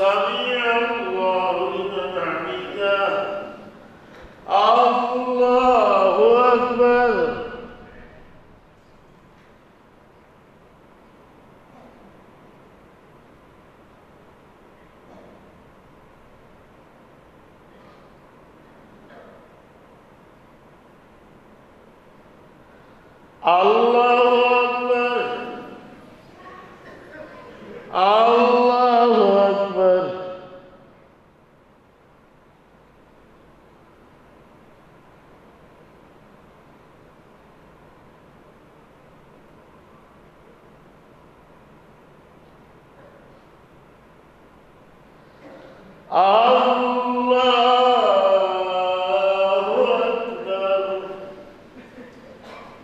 سمع الله لمن حمده. الله أكبر. الله أكبر. الله أكبر.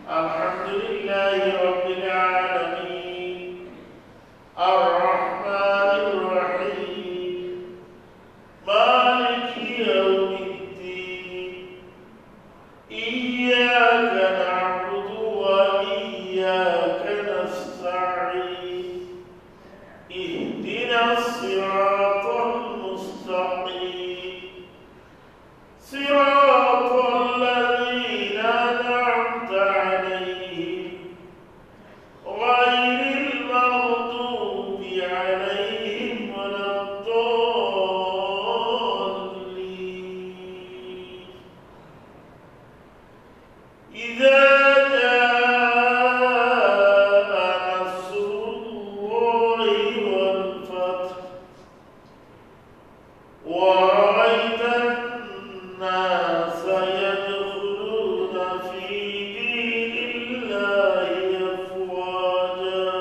الحمد لله رب العالمين الرحمن الرحيم مالك يوم الدين إياك نعبد وإياك نستعين اهدنا الصراط المستقيم صراط الذين أنعمت عليهم غير المغضوب عليهم ولا الضالين. إذا جاء نصر الله والفتح ورأيت الناس يدخلون في دين الله أفواجا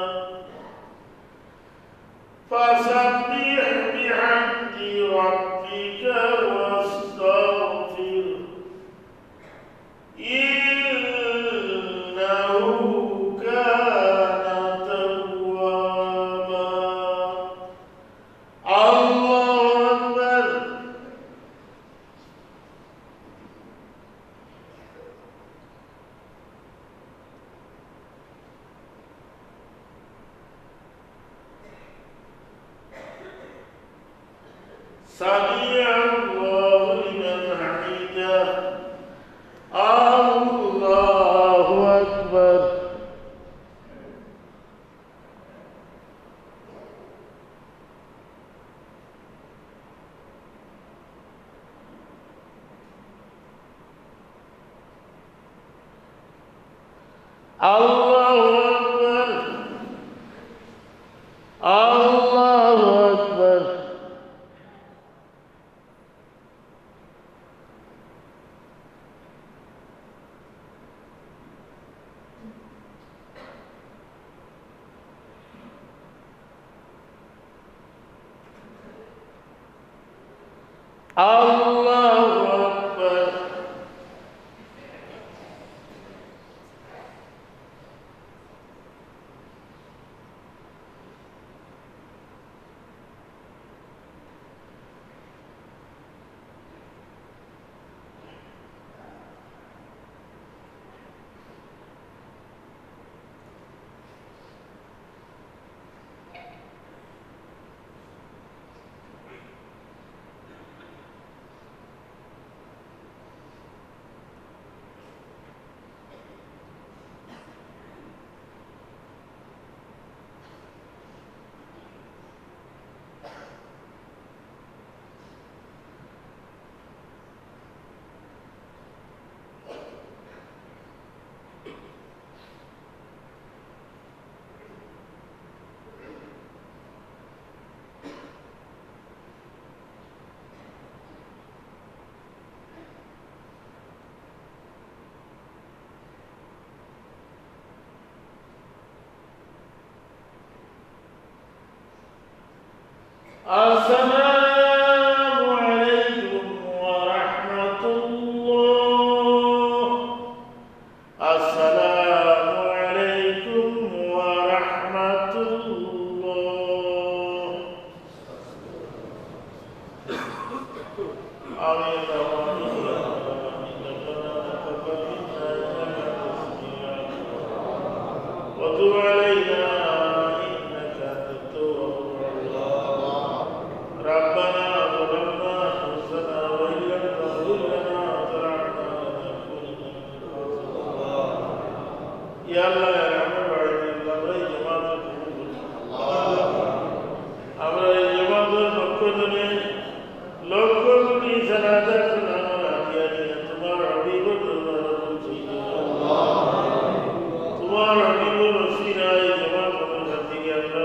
فسبح بحمد ربك واستغفره إنه كان توابا. الله أكبر. سمع الله لمن حمده. الله أكبر. الله Allahu Akbar. السلام عليكم ورحمة الله. السلام عليكم ورحمة الله. وتب علينا إنك أنت التواب الرحيم. ربنا ظلمنا أنفسنا وإن لم تغفر لنا وترحمنا لنكونن من الخاسرين. يا الله يا رحمن الرحيم আমরা এই জামাতের কবুল আমরা এই জামাতের পক্ষ থেকে লক্ষ কোটি সালাত সালাম আতিয়া নিয়ে তোমার হাবিবুর দরবারে পৌঁছে তোমার হাবিবুর ওসিলায় জামাত কবুল থেকে আমরা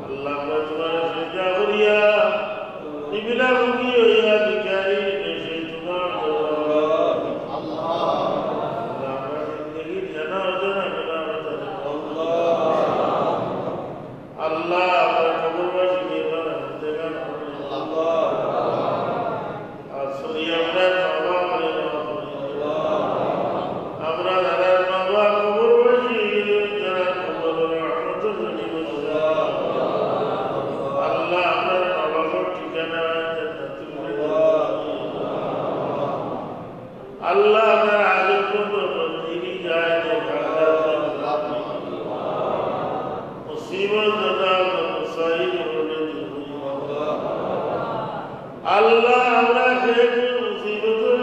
আল্লাহ আমরা তোমার সেজদা করিয়া নিবিলা মুখী হইয়া ভিখারি দেশে তোমার দরবারে আল্লাহ আমরা জিন্দগি জানা অজানা মেলামত আল্লাহ আমরা কবরবাসী দেখান আল্লাহ আসলে আমরা আমরা দাদার বাবা কবরবাসী যারা কবর রহমত আল্লাহ আপনার বাবার ঠিকানা জান্নাতুল আল্লাহ আপনার আজব বন্দিগি যায় মুসিবত দাদা মুসাইব আল্লাহ আমরা খেয়ে মুসিবতের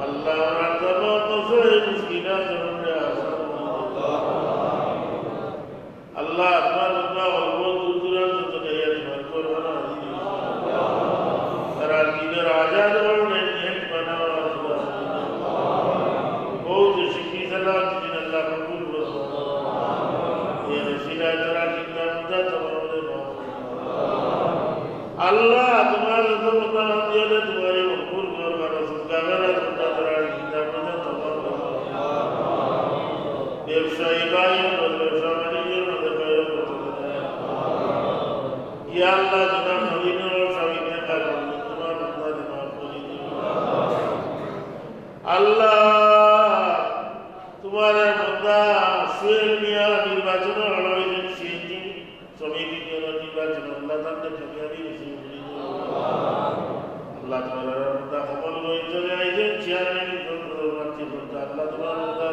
আল্লাহ আমরা তমাম মুসাইব মুসকিনা জন্য আল্লাহ আপনার অল্প দূরান্ত থেকে তোমার করোনা তারা দিনের আজাদ নিয়ত বানাওয়া बहुत शिकी सलाह जिन अल्लाह कबूल फरमा ये रसीला तेरा जिंदा मुद्दा तमाम अल्लाह तुम्हारे तो मुद्दा दिया ले तुम्हारे कबूल फरमा सदका मेरा मुद्दा तेरा जिंदा मुद्दा तमाम व्यवसायी भाई और व्यवसाय वाली मदद करो या अल्लाह जनाब मदीना और सवीने का तुम्हारा मुद्दा दिमाग खोली अल्लाह तुम्हारे बंदा सुहेल मिया निर्वाचन आयोजन समिति समिति निर्वाचन अल्लाह ताला कामयाबी नसीब करें अल्लाह तुम्हारा बंदा कबूल होए चले आयोजन चेयरमैन को प्रार्थी करता अल्लाह तुम्हारा बंदा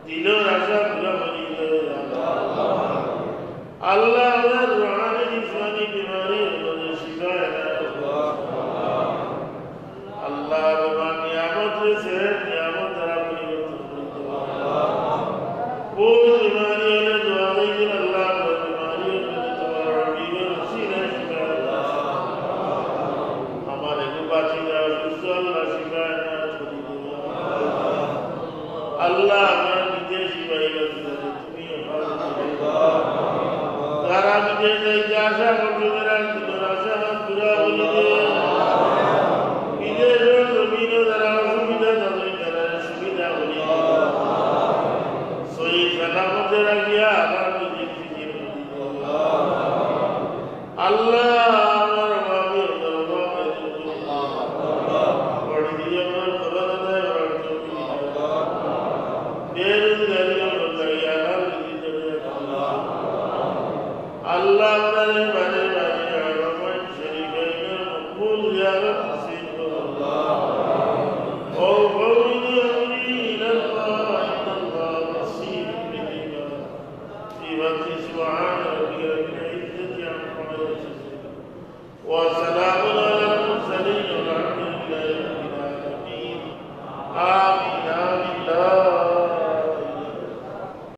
दिलो आशा पूरा करें अल्लाह अल्लाह रूहानी जिस्मानी बीमारी और शिफा अल्लाह बाबा नियामत से नियामत तरह वो बीमारियों ने दुआ दी अल्लाह को बीमारियों ने तुम्हारा हबीब सीने शिफा हमारे को बाती का अल्लाह शिफा अल्लाह हमारे विदेश शिफा तुम्हें तारा विदेश इजाज़ा को मेरा निराशा पूरा हो जाए विदेश जमीनों दरा सुविधा जाने करा सुविधा हो जाए सलामत रखिया हमारे من